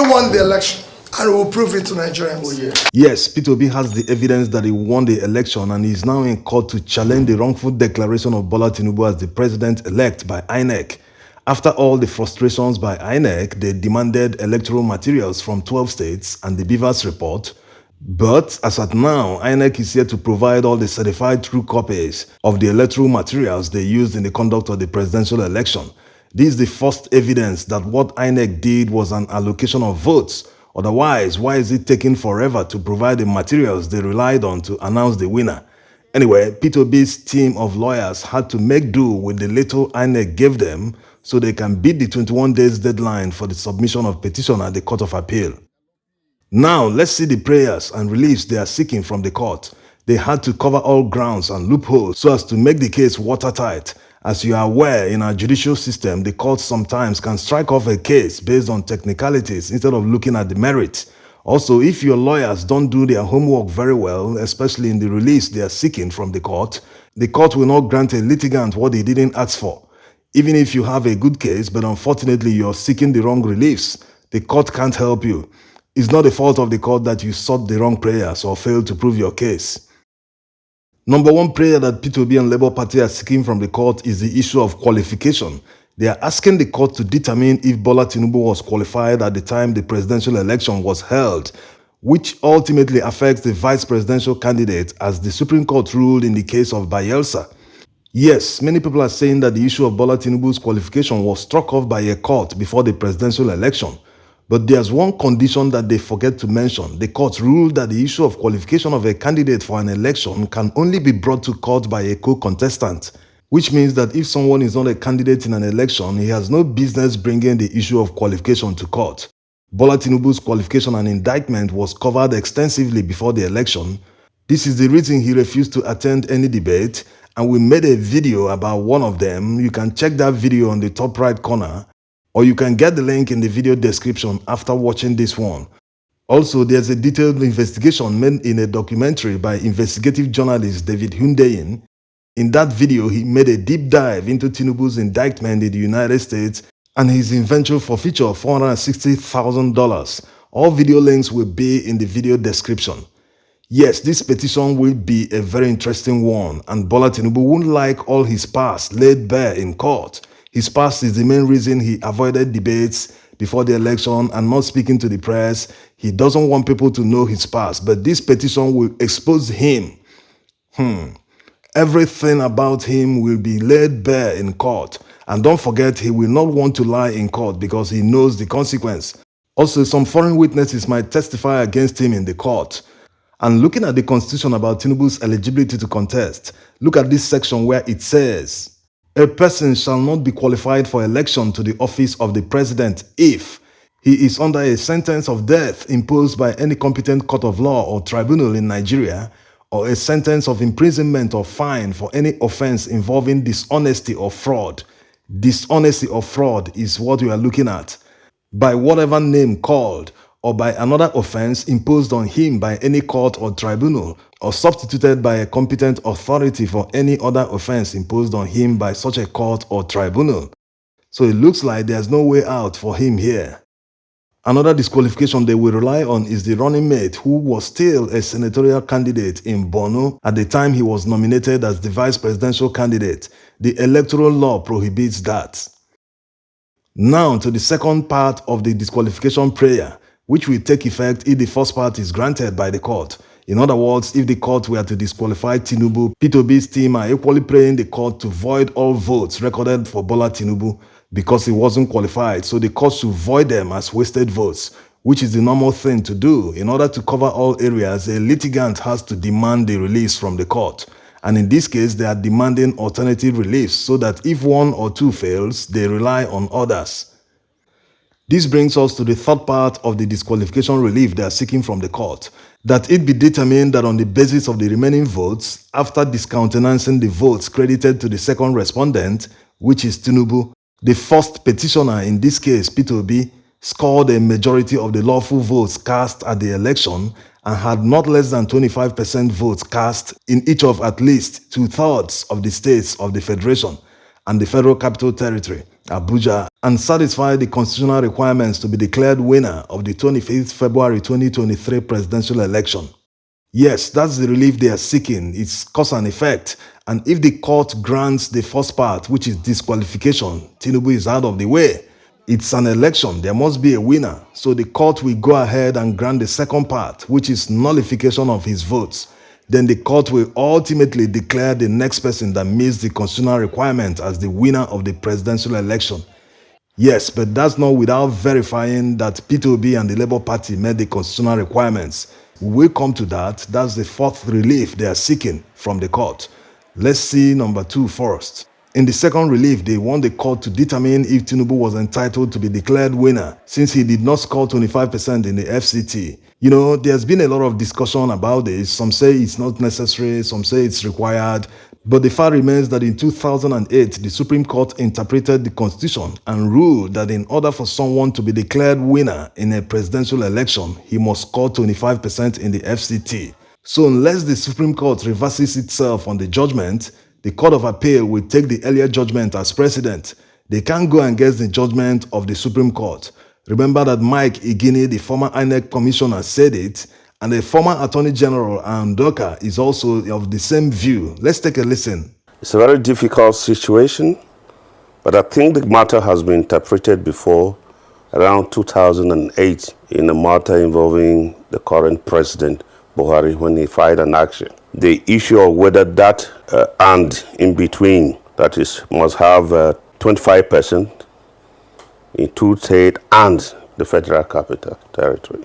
won the election, and we will prove it to Nigerians. Oh, yeah. Yes, Peter Obi has the evidence that he won the election and is now in court to challenge the wrongful declaration of Bola Tinubu as the president-elect by INEC. After all the frustrations by INEC, they demanded electoral materials from 12 states and the Beavers report. But as at now, INEC is here to provide all the certified true copies of the electoral materials they used in the conduct of the presidential election. This is the first evidence that what INEC did was an allocation of votes. Otherwise, why is it taking forever to provide the materials they relied on to announce the winner? Anyway, Peter Obi's team of lawyers had to make do with the little INEC gave them so they can beat the 21 days deadline for the submission of petition at the Court of Appeal. Now, let's see the prayers and reliefs they are seeking from the court. They had to cover all grounds and loopholes so as to make the case watertight. As you are aware, in our judicial system, the court sometimes can strike off a case based on technicalities instead of looking at the merit. Also, if your lawyers don't do their homework very well, especially in the release they are seeking from the court will not grant a litigant what he didn't ask for. Even if you have a good case, but unfortunately you're seeking the wrong reliefs, the court can't help you. It's not the fault of the court that you sought the wrong prayers or failed to prove your case. Number one prayer that Peter Obi and Labour Party are seeking from the court is the issue of qualification. They are asking the court to determine if Bola Tinubu was qualified at the time the presidential election was held, which ultimately affects the vice presidential candidate as the Supreme Court ruled in the case of Bayelsa. Yes, many people are saying that the issue of Bola Tinubu's qualification was struck off by a court before the presidential election. But there's one condition that they forget to mention. The court ruled that the issue of qualification of a candidate for an election can only be brought to court by a co-contestant, which means that if someone is not a candidate in an election, he has no business bringing the issue of qualification to court. Bola Tinubu's qualification and indictment was covered extensively before the election. This is the reason he refused to attend any debate, and we made a video about one of them. You can check that video on the top right corner, or you can get the link in the video description after watching this one. Also, there's a detailed investigation made in a documentary by investigative journalist David Hundeyin. In that video, he made a deep dive into Tinubu's indictment in the United States and his eventual forfeiture of $460,000. All video links will be in the video description. Yes, this petition will be a very interesting one, and Bola Tinubu won't like all his past laid bare in court. His past is the main reason he avoided debates before the election and not speaking to the press. He doesn't want people to know his past, but this petition will expose him. Everything about him will be laid bare in court. And don't forget, he will not want to lie in court because he knows the consequence. Also, some foreign witnesses might testify against him in the court. And looking at the constitution about Tinubu's eligibility to contest, look at this section where it says, a person shall not be qualified for election to the office of the president if he is under a sentence of death imposed by any competent court of law or tribunal in Nigeria, or a sentence of imprisonment or fine for any offense involving dishonesty or fraud. Dishonesty or fraud is what we are looking at. By whatever name called, or by another offense imposed on him by any court or tribunal, or substituted by a competent authority for any other offense imposed on him by such a court or tribunal. So it looks like there's no way out for him here. Another disqualification they will rely on is the running mate who was still a senatorial candidate in Borno at the time he was nominated as the vice presidential candidate. The electoral law prohibits that. Now to the second part of the disqualification prayer, which will take effect if the first part is granted by the court. In other words, if the court were to disqualify Tinubu, Peter Obi's team are equally praying the court to void all votes recorded for Bola Tinubu because he wasn't qualified, so the court should void them as wasted votes, which is the normal thing to do. In order to cover all areas, a litigant has to demand the release from the court. And in this case, they are demanding alternative reliefs so that if one or two fails, they rely on others. This brings us to the third part of the disqualification relief they are seeking from the court, that it be determined that on the basis of the remaining votes, after discountenancing the votes credited to the second respondent, which is Tinubu, the first petitioner, in this case Peter Obi, scored a majority of the lawful votes cast at the election and had not less than 25% votes cast in each of at least 2/3 of the states of the Federation and the Federal Capital Territory, Abuja, and satisfy the constitutional requirements to be declared winner of the 25th February 2023 presidential election. Yes, that's the relief they are seeking. It's cause and effect. And if the court grants the first part, which is disqualification, Tinubu is out of the way. It's an election. There must be a winner. So the court will go ahead and grant the second part, which is nullification of his votes. Then the court will ultimately declare the next person that meets the constitutional requirement as the winner of the presidential election. Yes, but that's not without verifying that Peter Obi and the Labour Party met the constitutional requirements. We will come to that. That's the fourth relief they are seeking from the court. Let's see number 2 first. In the second relief, they want the court to determine if Tinubu was entitled to be declared winner since he did not score 25% in the FCT. You know, there's been a lot of discussion about this. Some say it's not necessary, some say it's required. But the fact remains that in 2008, the Supreme Court interpreted the Constitution and ruled that in order for someone to be declared winner in a presidential election, he must score 25% in the FCT. So unless the Supreme Court reverses itself on the judgment, the Court of Appeal will take the earlier judgment as precedent. They can't go against the judgment of the Supreme Court. Remember that Mike Igini, the former INEC commissioner, said it, and the former Attorney General Andoka is also of the same view. Let's take a listen. It's a very difficult situation, but I think the matter has been interpreted before, around 2008, in a matter involving the current president, Buhari, when he filed an action. The issue of whether that and in between, that is, must have 25% in two states and the Federal Capital Territory.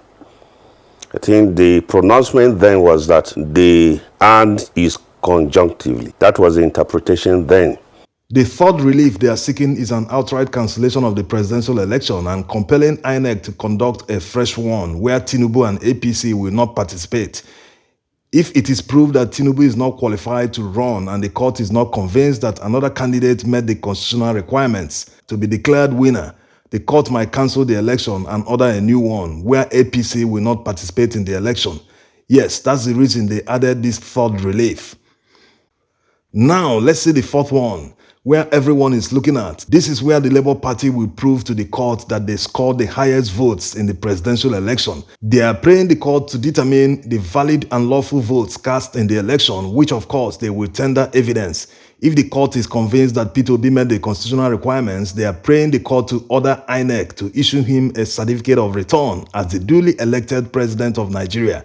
I think the pronouncement then was that the and is conjunctively. That was the interpretation then. The third relief they are seeking is an outright cancellation of the presidential election and compelling INEC to conduct a fresh one where Tinubu and APC will not participate. If it is proved that Tinubu is not qualified to run and the court is not convinced that another candidate met the constitutional requirements to be declared winner, the court might cancel the election and order a new one where APC will not participate in the election. Yes, that's the reason they added this third relief. Now, let's see the fourth one, where everyone is looking at. This is where the Labour Party will prove to the court that they scored the highest votes in the presidential election. They are praying the court to determine the valid and lawful votes cast in the election, which of course they will tender evidence. If the court is convinced that Peter Obi met the constitutional requirements, they are praying the court to order INEC to issue him a certificate of return as the duly elected president of Nigeria.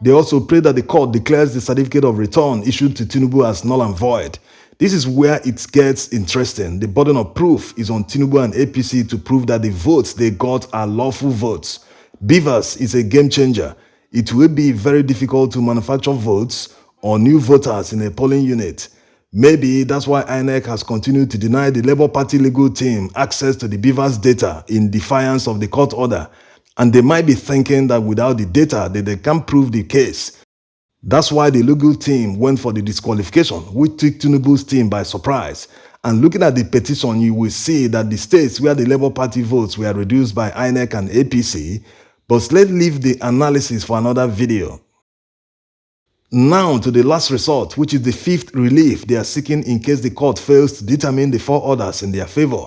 They also pray that the court declares the certificate of return issued to Tinubu as null and void. This is where it gets interesting. The burden of proof is on Tinubu and APC to prove that the votes they got are lawful votes. Beavers is a game changer. It will be very difficult to manufacture votes or new voters in a polling unit. Maybe that's why INEC has continued to deny the Labour Party legal team access to the Beavers data in defiance of the court order. And they might be thinking that without the data, they can't prove the case. That's why the legal team went for the disqualification, which took Tinubu's team by surprise. And looking at the petition, you will see that the states where the Labour Party votes were reduced by INEC and APC. But let's leave the analysis for another video. Now to the last resort, which is the fifth relief they are seeking in case the court fails to determine the four orders in their favor.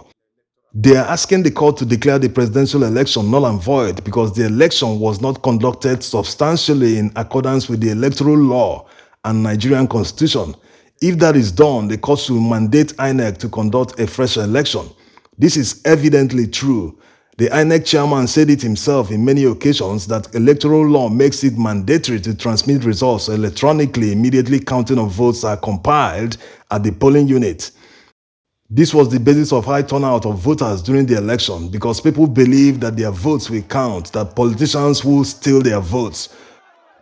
They are asking the court to declare the presidential election null and void because the election was not conducted substantially in accordance with the electoral law and Nigerian constitution. If that is done, the court should mandate INEC to conduct a fresh election. This is evidently true. The INEC chairman said it himself in many occasions that electoral law makes it mandatory to transmit results electronically immediately counting of votes are compiled at the polling unit. This was the basis of high turnout of voters during the election because people believe that their votes will count, that politicians will steal their votes.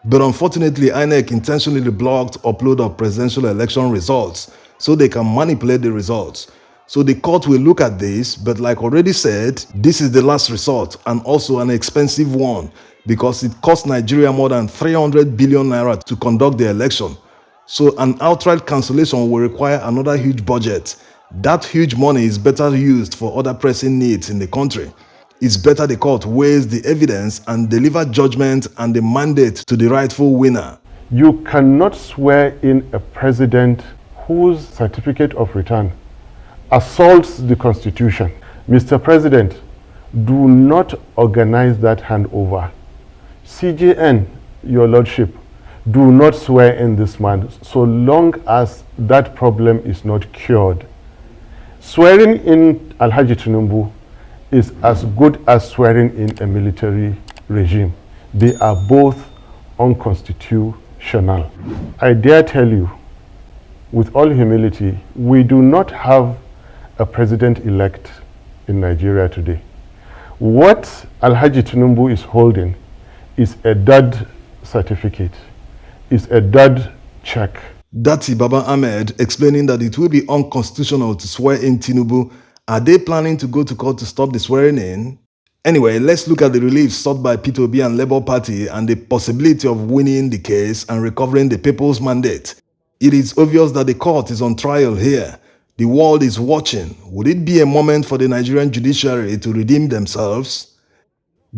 But unfortunately, INEC intentionally blocked upload of presidential election results so they can manipulate the results. So the court will look at this, but like already said, this is the last resort and also an expensive one because it cost Nigeria more than 300 billion naira to conduct the election. So an outright cancellation will require another huge budget. That huge money is better used for other pressing needs in the country. It's better the court weighs the evidence and deliver judgment and the mandate to the rightful winner. You cannot swear in a president whose certificate of return assaults the Constitution. Mr. President, do not organize that handover. CJN, your lordship, do not swear in this man so long as that problem is not cured. Swearing in Alhaji Tinubu is as good as swearing in a military regime. They are both unconstitutional. I dare tell you, with all humility, we do not have a president-elect in Nigeria today. What Alhaji Tinubu is holding is a dud certificate, is a dud check. Dati Baba Ahmed explaining that it will be unconstitutional to swear in Tinubu. Are they planning to go to court to stop the swearing in? Anyway, let's look at the relief sought by Peter Obi and Labour Party and the possibility of winning the case and recovering the people's mandate. It is obvious that the court is on trial here. The world is watching. Would it be a moment for the Nigerian judiciary to redeem themselves?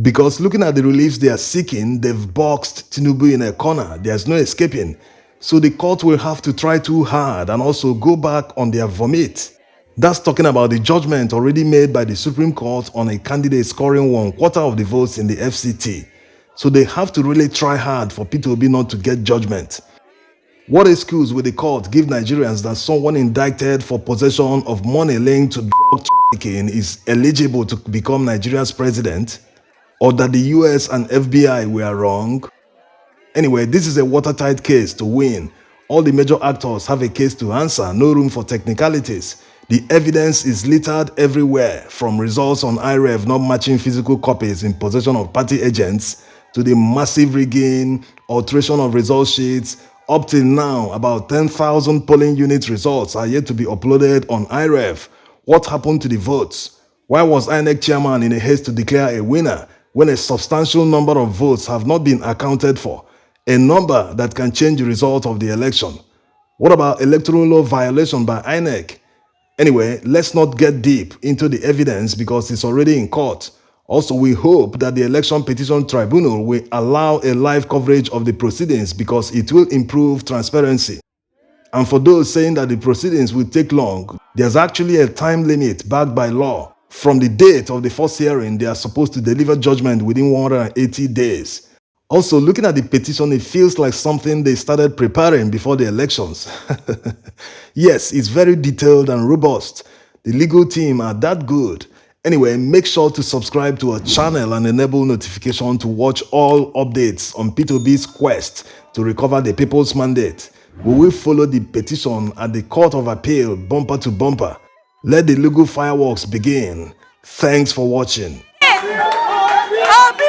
Because looking at the reliefs they are seeking, they've boxed Tinubu in a corner. There's no escaping. So the court will have to try too hard and also go back on their vomit. That's talking about the judgment already made by the Supreme Court on a candidate scoring 1/4 of the votes in the FCT. So they have to really try hard for Peter Obi not to get judgment. What excuse will the court give Nigerians that someone indicted for possession of money linked to drug trafficking is eligible to become Nigeria's president? Or that the US and FBI were wrong? Anyway, this is a watertight case to win. All the major actors have a case to answer, no room for technicalities. The evidence is littered everywhere, from results on IREV not matching physical copies in possession of party agents, to the massive rigging, alteration of result sheets. Up till now, about 10,000 polling unit results are yet to be uploaded on IREV. What happened to the votes? Why was INEC chairman in a haste to declare a winner when a substantial number of votes have not been accounted for? A number that can change the result of the election. What about electoral law violation by INEC? Anyway, let's not get deep into the evidence because it's already in court. Also, we hope that the Election Petition Tribunal will allow a live coverage of the proceedings because it will improve transparency. And for those saying that the proceedings will take long, there's actually a time limit backed by law. From the date of the first hearing, they are supposed to deliver judgment within 180 days. Also, looking at the petition, it feels like something they started preparing before the elections. Yes, it's very detailed and robust. The legal team are that good. Anyway, make sure to subscribe to our channel and enable notification to watch all updates on P2B's quest to recover the people's mandate. We will follow the petition at the Court of Appeal bumper to bumper. Let the legal fireworks begin. Thanks for watching. Obi!